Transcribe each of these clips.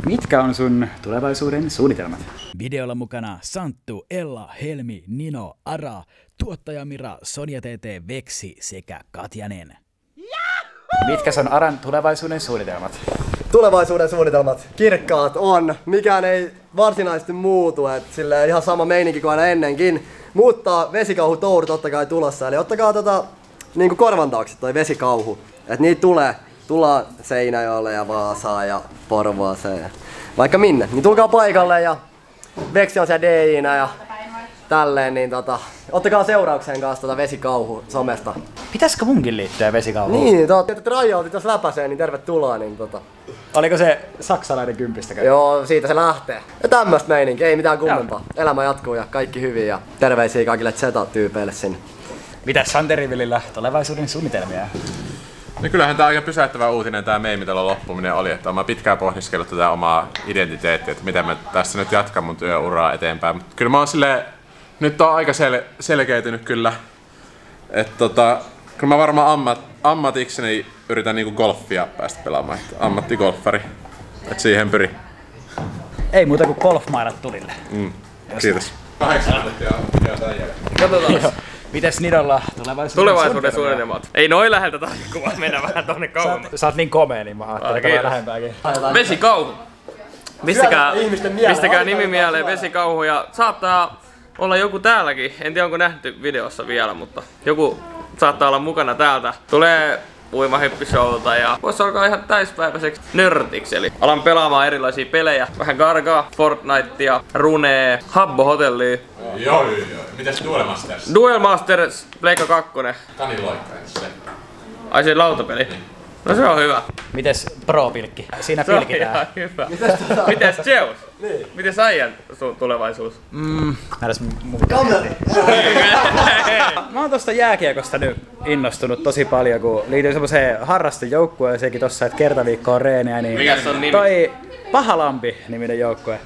Mitkä on sun tulevaisuuden suunnitelmat? Videolla mukana Santtu, Ella, Helmi, Nino, Ara, tuottaja Mira, Sonja TT, Veksi sekä Katjanen. Mitkä on Aran tulevaisuuden suunnitelmat? Tulevaisuuden suunnitelmat kirkkaat on. Mikään ei varsinaisesti muutu, että silleen ihan sama meininki kuin aina ennenkin. Muuttaa vesikauhutouru totta kai tulossa, eli ottakaa niinku korvan taakse toi vesikauhu. Et niitä tullaan Seinäjoelle ja Vaasaan ja Porvooseen ja vaikka minne. Niin tulkaa paikalle ja Veksi on siellä DJ:nä ja tälleen, niin ottakaa seuraukseen kanssa vesikauhu somesta. Pitäisikö munkin liittyä vesikauhuun? Niin, että tryoutit jos läpäisee, niin tervetuloa. Niin Oliko se saksalainen kympistäkö? Joo, siitä se lähtee. Ja tämmöstä meininkiä, ei mitään kummempaa. Elämä jatkuu ja kaikki hyvin ja terveisiä kaikille Z-tyypeille sinne. Mitäs Santerivilillä tulevaisuuden suunnitelmia? No kyllähän tää aika pysäyttävä uutinen tää meemitalon loppuminen oli, että mä pitkään pohdiskellut tätä omaa identiteettiä, että miten mä tässä nyt jatkan mun työuraa eteenpäin. Mut kyllä mä oon silleen, nyt on aika selkeytynyt kyllä, että kyllä mä varmaan ammatikseni yritän niinku golfia päästä pelaamaan, että ammattigolfari, että siihen pyrin. Ei muuta kuin golfmailat tulille. Kiitos. 8 minuuttia ja tämän jälkeen. Katsotaan. Mites Nidolla Tulevaisuuden suunnitelmat. Ei noin läheltä tarvitse, kun vaan mennä vähän tonne kauemmas. Sä oot niin komea, niin mä ajattelin vähän lähempääkin. Vesikauhu. Pistäkää nimi mieleen vesikauhu ja saattaa olla joku täälläkin. En tiedä onko nähty videossa vielä, mutta joku saattaa olla mukana täältä. Tulee uimahippishoulta ja voisi alkaa ihan täyspäiväiseksi nörtiksi. Eli alan pelaamaan erilaisia pelejä. Vähän Gargaa, Fortnitea, Runea, Habbo Hotellia. Joo. Mitäs Duel Masters? Duel Masters, Pleikka 2. Kaniloikka se. Ai se lautapeli? No se on hyvä. Mites Pro-pilkki? Siinä Se on pilkitään. ihan hyvä. Mites Zeus? Niin. Mites äijän tulevaisuus? Mä oon tosta jääkiekosta nyt innostunut tosi paljon, kun liityin semmoseen harrastejoukkueeseenkin tossa, että kertaviikko on reenejä, niin Mikäs on nimi? toi Pahalampi-niminen joukkue,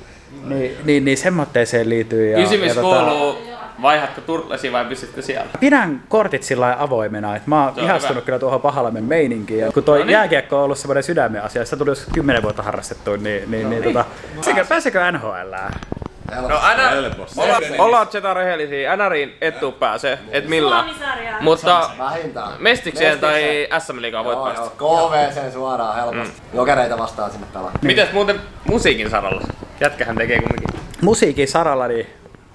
niin semmoitteeseen liittyy. Kysymys kuuluu, vaihatko Turtlesi vai pysytkö siellä? Pidän kortit sillä avoimena, että mä oon ihastunut hyvä. kyllä tuohon Pahalammen meininkiin. Ja kun toi jääkiekko on ollut semmoinen sydämen asia, sitä tuli jos 10 vuotta harrastettua, pääsekö NHL:ään? No ollaan Zeta rehellisiä, NRiin et tuu pääsee, et millään. Mutta Mestikseen tai SM-liigaan voit päästä. KVC suoraan helposti. Jokereita vastaan sinne pelaa. Mites muuten musiikin saralla? Jätkähän tekee kumminkin. Musiikin saralla niin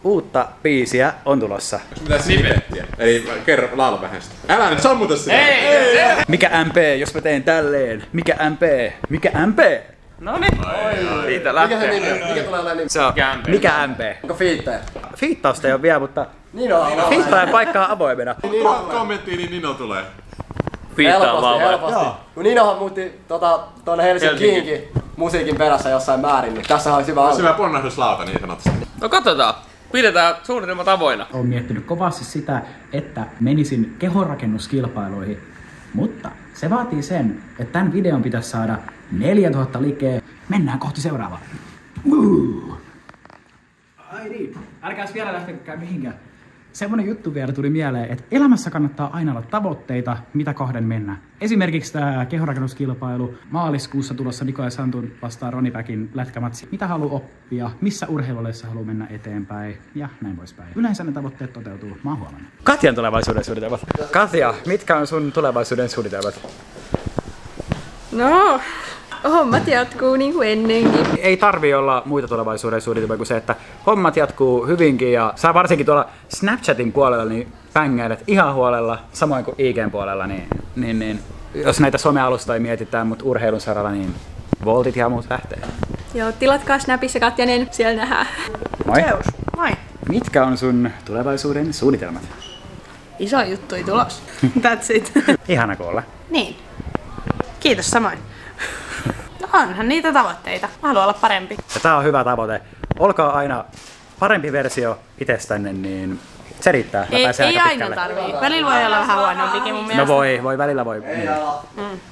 uutta biisiä on tulossa. Mitä snippettiä? Eli kerro, laula vähän sitä. Älä nyt sammuta sitä! Ei! Mikä MP, jos mä teen tälleen? Mikä MP? Mikä MP? Noniin. Siitä Mikä se lähtee. nimi? Mikä tulee olemaan nimi? Se on kämpe. Mikä MP? Onko fiittejä? Fiittausta ei ole vielä, mutta Niin on. fiittaajan paikka on avoimena. Kommenttiin, niin Nino tulee. Fiittaa vaan. Helposti. Kun Ninohan muutti tuonne Helsinkiinkin musiikin perässä jossain määrin, niin tässä olisi hyvä Syvä ponnahduslauta niin sanotusti. No katsotaan. Pidetään suunnitelmat avoinna. Olen miettinyt kovasti sitä, että menisin kehonrakennuskilpailuihin, mutta se vaatii sen, että tämän videon pitäisi saada 4000 likeä. Mennään kohti seuraavaa. Ai niin, älkääs vielä lähtekään mihinkään. Semmonen juttu vielä tuli mieleen, että elämässä kannattaa aina olla tavoitteita, mitä kohden mennä. Esimerkiksi tämä kehonrakennuskilpailu, maaliskuussa tulossa Niko ja Santun vastaan Ronipäkin lätkämatsi. Mitä haluaa oppia, missä urheiluleissa haluaa mennä eteenpäin ja näin poispäin. Yleensä ne tavoitteet toteutuu, mä oon huomannut. Katjan tulevaisuuden suunnitelmat. Katja, mitkä on sun tulevaisuuden suunnitelmat? No, hommat jatkuu niin kuin ennenkin. Ei tarvii olla muita tulevaisuuden suunnitelmia kuin se, että hommat jatkuu hyvinkin ja sä varsinkin tuolla Snapchatin puolella niin pängäilet ihan huolella, samoin kuin IG:n puolella, niin jos näitä somealustoja mietitään, mutta urheilun saralla, niin voltit ja muut lähtee. Joo, tilatkaa Snapissa Katjanen, siellä nähdään. Moi! Moi! Mitkä on sun tulevaisuuden suunnitelmat? Iso juttu ei tulos. That's it. Ihana kuulla. Niin. Kiitos samoin. No onhan niitä tavoitteita. Mä haluan olla parempi. Ja tää on hyvä tavoite. Olkaa aina parempi versio itsestänne, niin se riittää. Ei aina tarvii. Välillä voi olla vähän huonompikin mun mielestä. No välillä voi. Niin.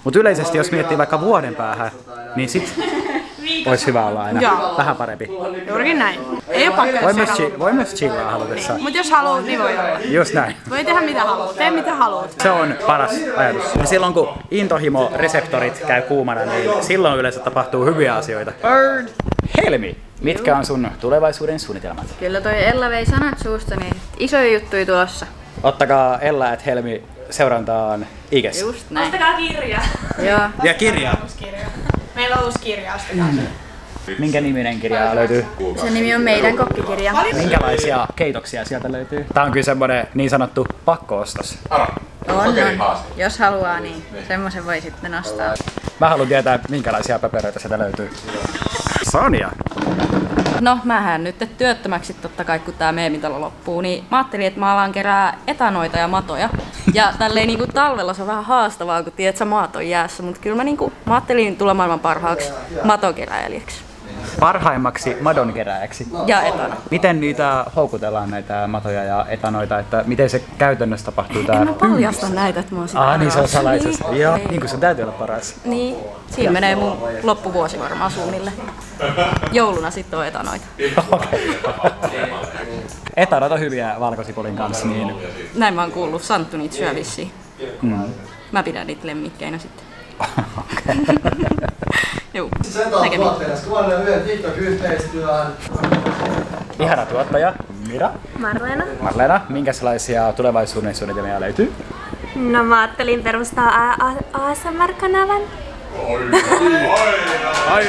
Mut yleisesti jos miettii vaikka vuoden päähän, niin sit Olisi hyvä olla aina Joo. vähän parempi. Juurikin näin. Ei oo pakko Voi myös chillaa halutessaan. Mut jos haluat, niin voi olla. Just näin. Voi tehdä mitä haluat. Tee mitä haluat. Se on paras ajatus. Ja silloin kun intohimo-reseptorit käy kuumana, niin silloin yleensä tapahtuu hyviä asioita. Helmi, mitkä on sun tulevaisuuden suunnitelmat? Kyllä toi Ella vei sanat suusta, niin isoja juttuja tulossa. Ottakaa Ella et Helmi seurantaan IG:ssä. Just näin. Ostakaa kirja. Joo. Ja kirjaa. Meillä on uusi kirja, ostakaa se. Minkä niminen kirja löytyy? Sen nimi on Meidän kokkikirja. Minkälaisia keitoksia sieltä löytyy? Tää on kyllä semmonen niin sanottu pakko-ostos. On. Jos haluaa, niin semmoisen voi sitten ostaa. Mä haluan tietää, minkälaisia papereita sieltä löytyy. Sonja! No, mähän nyt työttömäksi totta kai, kun tää meemintalo loppuu, niin mä ajattelin, että mä alan kerää etanoita ja matoja. Ja tälleen niinku talvella se on vähän haastavaa, kun tiedät, sä maat on jäässä, mutta kyllä mä ajattelin tulla maailman parhaaksi matokeräilijäksi. Parhaimmaksi madonkerääjäksi. Ja etana. Miten niitä houkutellaan näitä matoja ja etanoita, että miten se käytännössä tapahtuu tää? En mä paljasta näitä, että mä oon sitä Niin se on salaisesti. Niin, Joo, niin kuin se täytyy olla paras. Niin, siinä menee mun loppuvuosi varmaan suunnille. Jouluna sitten on etanoita. Okei. Etanot on hyviä valkosipulin kanssa, niin... Näin mä oon kuullut, Santtu niitä syö vissiin. Mä pidän niitä lemmikkeinä sitten. Juu, näkemiin. Ihana tuottaja, Mira. Marleena. Minkälaisia tulevaisuuden suunnitelmia löytyy? No mä ajattelin perustaa ASMR-kanavan. Ai.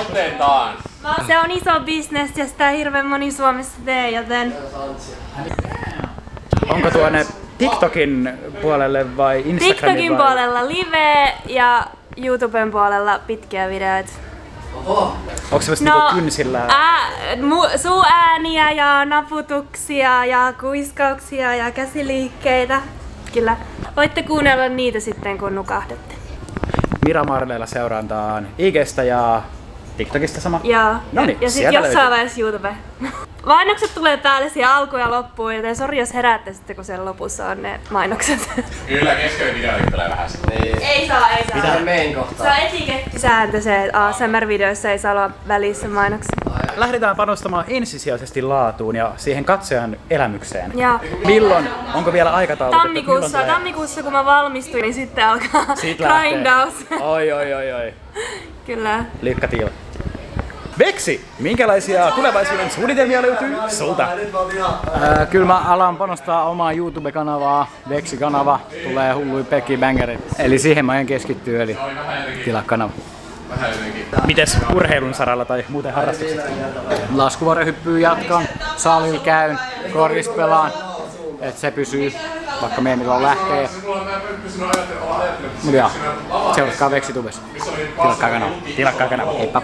Otetaan. Se on iso bisnes ja sitä hirveän moni Suomessa tee, joten... Onko tuonne TikTokin puolelle vai Instagramin TikTokin puolella live ja YouTuben puolella pitkiä videoita. Onko se vasta niinku kynsillä? Suuääniä ja naputuksia ja kuiskauksia ja käsiliikkeitä. Kyllä. Voitte kuunnella niitä sitten kun nukahdatte. Mira Marleella seurantaan IG:stä ja TikTokista sama? Joo. Noniin, ja sitten jossain vaiheessa YouTube. Mainokset tulee päälle siihen alkuun ja loppuun, joten sori jos heräätte sitten kun siellä lopussa on ne mainokset. Kyllä keskellä videoita tulee vähän sitten. Ei saa. Pitää main kohtaa. Se on etikettisääntö se, että ASMR-videoissa ei saa olla välissä mainoksia. Lähdetään panostamaan ensisijaisesti laatuun ja siihen katsojan elämykseen. Ja Milloin? Onko vielä aikataulu? tammikuussa kun mä valmistuin, niin sitten alkaa grindaus. Oi. Kyllä. Lycka till. Veksi, minkälaisia tulevaisuuden suunnitelmia löytyy sulta? Kyllä mä alan panostaa omaa YouTube-kanavaa. Veksi-kanava tulee hullui pekki-bängerit. Eli siihen mä en keskittyä, eli tilaa kanava. Mites urheilun saralla tai muuten harrastukset? Laskuvarjohyppyä jatkan, salilla käyn, korvis pelaan. Että se pysyy, vaikka me milloin lähtee. Mutta joo, seuratkaa Veksi-tubessa. Tilakkaa kanava. Heippa!